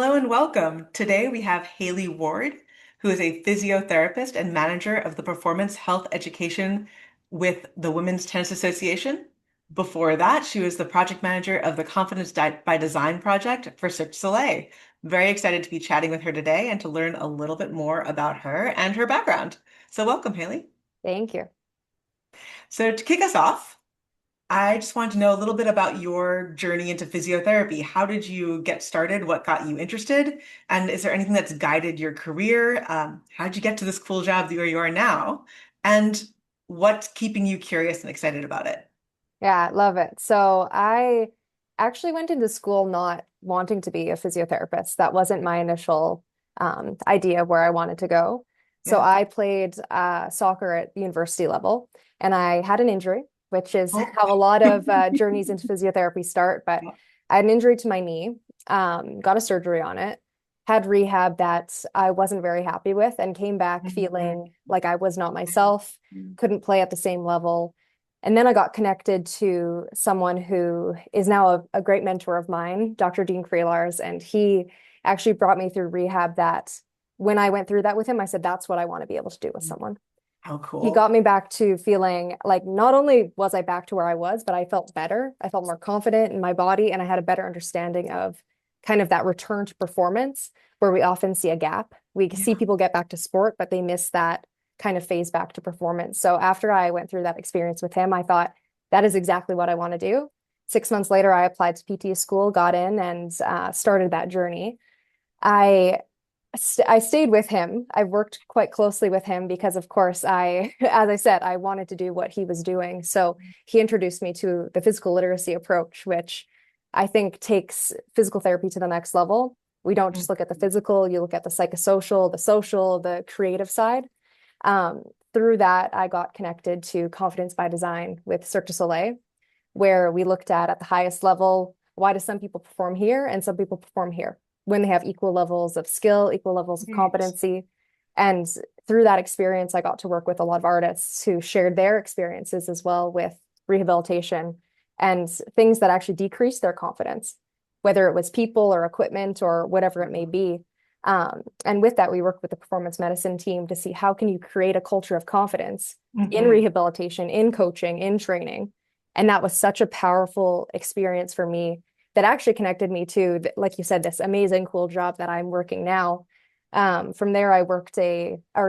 Hello and welcome. Today we have Hayley Ward, who is a physiotherapist and manager of the Performance Health Education with the Women's Tennis Association. Before that, she was the project manager of the Confidence by Design project for Cirque du Soleil. Very excited to be chatting with her today and to learn a little bit more about her and her background. So welcome, Hayley. Thank you. So to kick us off, I just wanted to know a little bit about your journey into physiotherapy. How did you get started? What got you interested? And is there anything that's guided your career? How did you get to this cool job where you are now? And what's keeping you curious and excited about it? Yeah, love it. So I actually went into school not wanting to be a physiotherapist. That wasn't my initial idea of where I wanted to go. So Yeah. I played soccer at the university level, and I had an injury, which is Oh. how a lot of journeys into physiotherapy start. But I had an injury to my knee, got a surgery on it, had rehab that I wasn't very happy with, and came back feeling like I was not myself, couldn't play at the same level. And then I got connected to someone who is now a great mentor of mine, Dr. Dean Freelars, and he actually brought me through rehab that when I went through that with him, I said, that's what I want to be able to do with someone. How He cool. got me back to feeling like not only was I back to where I was, but I felt better. I felt more confident in my body, and I had a better understanding of kind of that return to performance where we often see a gap. We see Yeah. people get back to sport, but they miss that kind of phase back to performance. So after I went through that experience with him, I thought that is exactly what I want to do. 6 months later, I applied to PT school, got in, and started that journey. I I stayed with him. I worked quite closely with him because, of course, as I said, I wanted to do what he was doing. So he introduced me to the physical literacy approach, which I think takes physical therapy to the next level. We don't just look at the physical, you look at the psychosocial, the social, the creative side. Um, Through that, I got connected to Confidence by Design with Cirque du Soleil, where we looked at the highest level, why do some people perform here and some people perform here when they have equal levels of skill, equal levels of Great. competency. And through that experience, I got to work with a lot of artists who shared their experiences as well with rehabilitation and things that actually decreased their confidence, whether it was people or equipment or whatever it may be. And with that, we worked with the performance medicine team to see how can you create a culture of confidence in Mhm. rehabilitation, in coaching, in training. And that was such a powerful experience for me that actually connected me to, like you said, this amazing, cool job that I'm working now. From there, I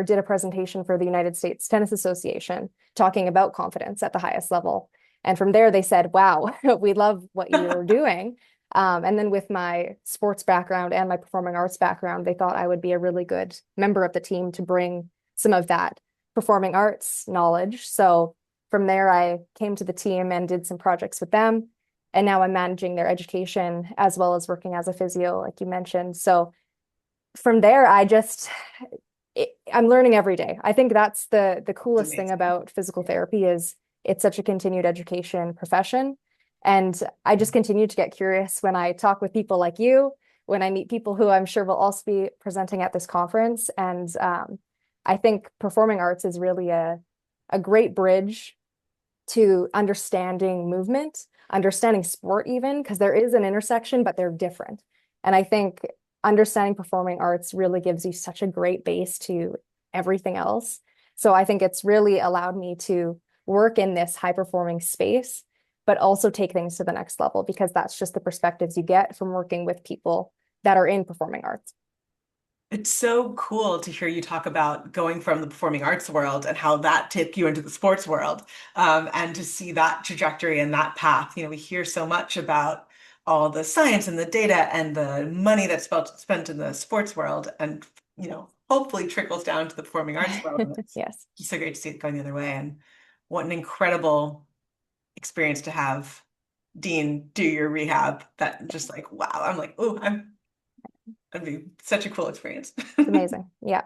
did a presentation for the United States Tennis Association talking about confidence at the highest level. And from there, they said, wow, we love what you're doing. And then with my sports background and my performing arts background, they thought I would be a really good member of the team to bring some of that performing arts knowledge. So from there, I came to the team and did some projects with them. And now I'm managing their education as well as working as a physio, like you mentioned. So from there, I'm learning every day. I think that's the It's coolest thing amazing. about physical therapy is it's such a continued education profession. And I just continue to get curious when I talk with people like you, when I meet people who I'm sure will also be presenting at this conference. And I think performing arts is really a great bridge to understanding movement, understanding sport, even because there is an intersection, but they're different. And I think understanding performing arts really gives you such a great base to everything else. So I think it's really allowed me to work in this high performing space, but also take things to the next level because that's just the perspectives you get from working with people that are in performing arts. It's so cool to hear you talk about going from the performing arts world and how that took you into the sports world, and to see that trajectory and that path. We hear so much about all the science and the data and the money that's spent in the sports world, and hopefully trickles down to the performing arts world. And it's Yes. just so great to see it going the other way. And what an incredible experience to have Dean do your rehab. That just like wow, I'm like, oh, that'd be such a cool experience. It's amazing. Yeah.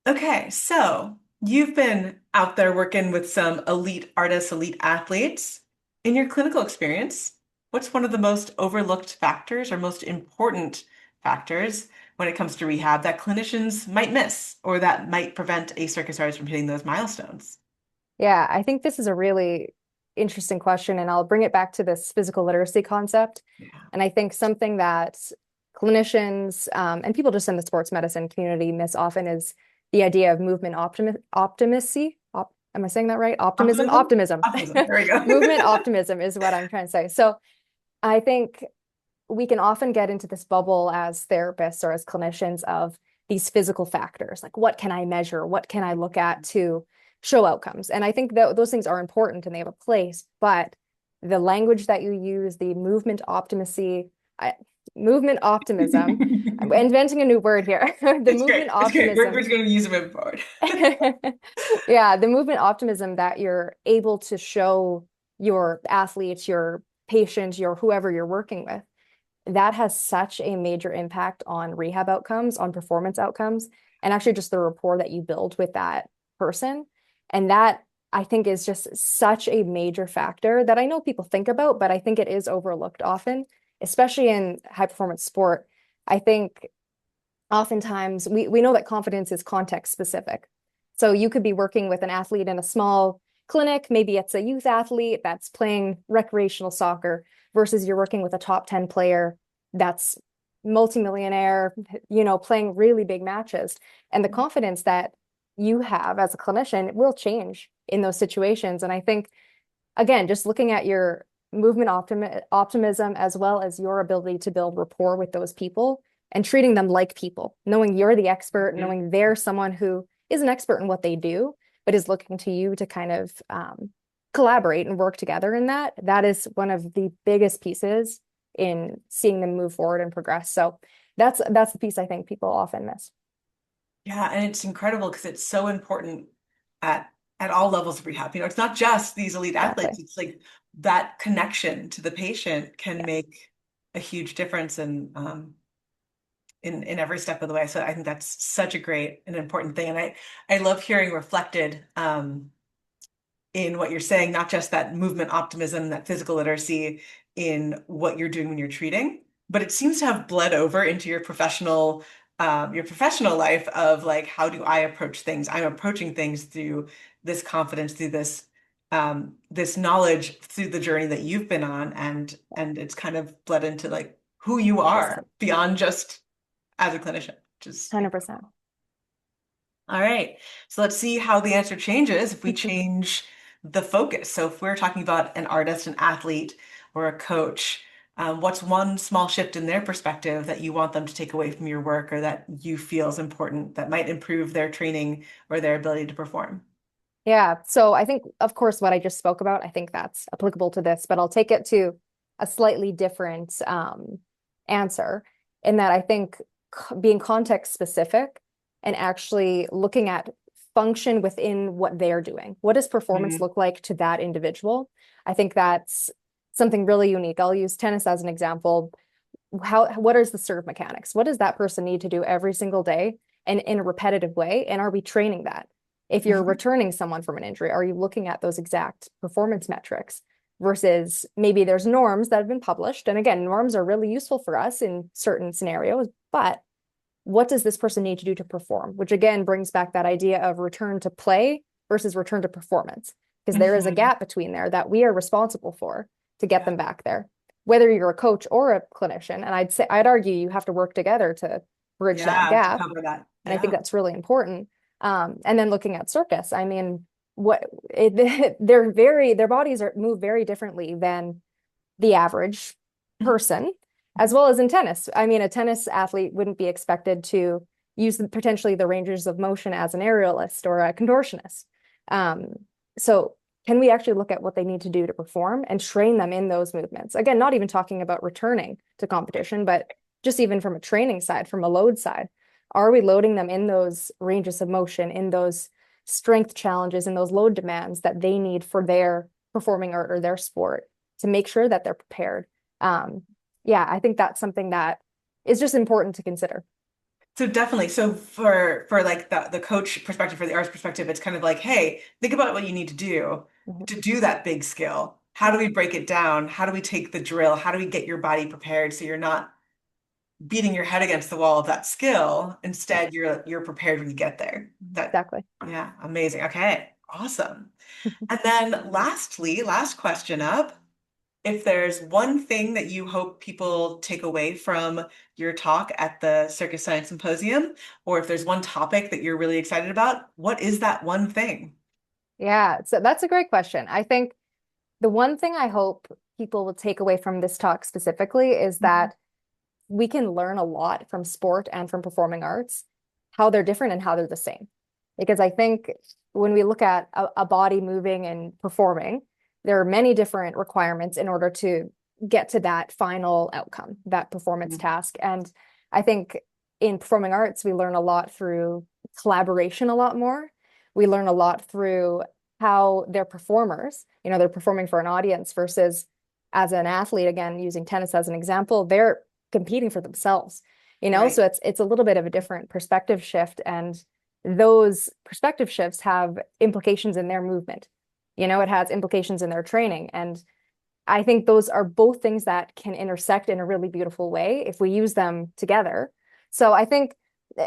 Okay, so you've been out there working with some elite artists, elite athletes. In your clinical experience, what's one of the most overlooked factors or most important factors when it comes to rehab that clinicians might miss or that might prevent a circus artist from hitting those milestones? Yeah, I think this is a really interesting question, and I'll bring it back to this physical literacy concept. Yeah. And I think something that clinicians and people just in the sports medicine community miss often is the idea of movement optimacy. Am I saying that right? Optimism? Optimism? Optimism. Optimism. There we Movement go. optimism is what I'm trying to say. So I think we can often get into this bubble as therapists or as clinicians of these physical factors, like what can I measure? What can I look at to show outcomes? And I think that those things are important and they have a place, but the language that you use, the movement optimism, I'm inventing a new word here. The It's great. movement It's great. We're optimism. just going to use it moving forward. Yeah, the movement optimism that you're able to show your athletes, your patients, your whoever you're working with, that has such a major impact on rehab outcomes, on performance outcomes, and actually just the rapport that you build with that person. And that I think is just such a major factor that I know people think about, but I think it is overlooked often, especially in high performance sport. I think oftentimes we know that confidence is context specific. So you could be working with an athlete in a small clinic, maybe it's a youth athlete that's playing recreational soccer versus you're working with a top 10 player that's multimillionaire, playing really big matches. And the confidence that you have as a clinician will change in those situations. And I think, again, just looking at your movement optimism as well as your ability to build rapport with those people and treating them like people, knowing you're the expert, knowing they're someone who is an expert in what they do, but is looking to you to kind of collaborate and work together in that. That is one of the biggest pieces in seeing them move forward and progress. So that's the piece I think people often miss. Yeah, and it's incredible because it's so important at all levels of rehab. It's not just these elite athletes. Exactly. It's like that connection to the patient can Yes. make a huge difference in every step of the way. So I think that's such a great and important thing. And I love hearing reflected in what you're saying, not just that movement optimism, that physical literacy in what you're doing when you're treating, but it seems to have bled over into your professional life of like, how do I approach things? I'm approaching things through this confidence, through this knowledge, through the journey that you've been on, and it's kind of bled into like who you are 100%. beyond just as a clinician, which is 100%. all right. So let's see how the answer changes if we change the focus. So if we're talking about an artist, an athlete, or a coach, what's one small shift in their perspective that you want them to take away from your work or that you feel is important that might improve their training or their ability to perform? Yeah. So I think, of course, what I just spoke about, I think that's applicable to this, but I'll take it to a slightly different answer in that I think being context specific and actually looking at function within what they're doing. What does performance Mhm. look like to that individual? I think that's something really unique. I'll use tennis as an example. What is the serve mechanics? What does that person need to do every single day and in a repetitive way? And are we training that? If you're Mhm. returning someone from an injury, are you looking at those exact performance metrics versus maybe there's norms that have been published? And again, norms are really useful for us in certain scenarios, but what does this person need to do to perform? Which again brings back that idea of return to play versus return to performance, because there is a Mhm. gap between there that we are responsible for to get Yeah. them back there, whether you're a coach or a clinician. And I'd argue you have to work together to bridge that Yeah, to gap. cover that. And I think Yeah. that's really important. And then looking at circus, I mean, their bodies move very differently than the average person, as well as in tennis. I mean, a tennis athlete wouldn't be expected to use potentially the ranges of motion as an aerialist or a contortionist. Um, so can we actually look at what they need to do to perform and train them in those movements? Again, not even talking about returning to competition, but just even from a training side, from a load side, are we loading them in those ranges of motion, in those strength challenges, in those load demands that they need for their performing art or their sport to make sure that they're prepared? Yeah, I think that's something that is just important to consider. So definitely. So for like the coach perspective, for the artist perspective, it's kind of like, hey, think about what you need Mhm. to do that big skill. How do we break it down? How do we take the drill? How do we get your body prepared so you're not beating your head against the wall of that skill? Yeah, Instead, you're prepared when you get there. That exactly. yeah, amazing. Okay, awesome. And then lastly, last question up. If there's one thing that you hope people take away from your talk at the Circus Science Symposium, or if there's one topic that you're really excited about, what is that one thing? Yeah, so that's a great question. I think the one thing I hope people will take away from this talk specifically is Mhm. that we can learn a lot from sport and from performing arts, how they're different and how they're the same. Because I think when we look at a body moving and performing, there are many different requirements in order to get to that final outcome, that performance Mhm. task. And I think in performing arts, we learn a lot through collaboration a lot more. We learn a lot through how they're performers, they're performing for an audience versus as an athlete, again, using tennis as an example, they're competing for themselves, Right. so it's a little bit of a different perspective shift, and those perspective shifts have implications in their movement. It has implications in their training, and I think those are both things that can intersect in a really beautiful way if we use them together. So I think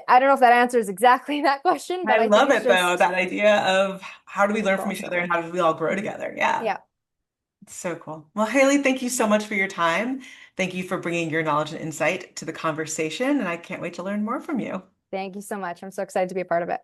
I don't know if that answers exactly that question, but I I think love it's it though, just that idea of how do we learn from each other and crossover. how do we all grow together? Yeah, Yeah. it's so cool. Well, Haley, thank you so much for your time. Thank you for bringing your knowledge and insight to the conversation, and I can't wait to learn more from you. Thank you so much. I'm so excited to be a part of it.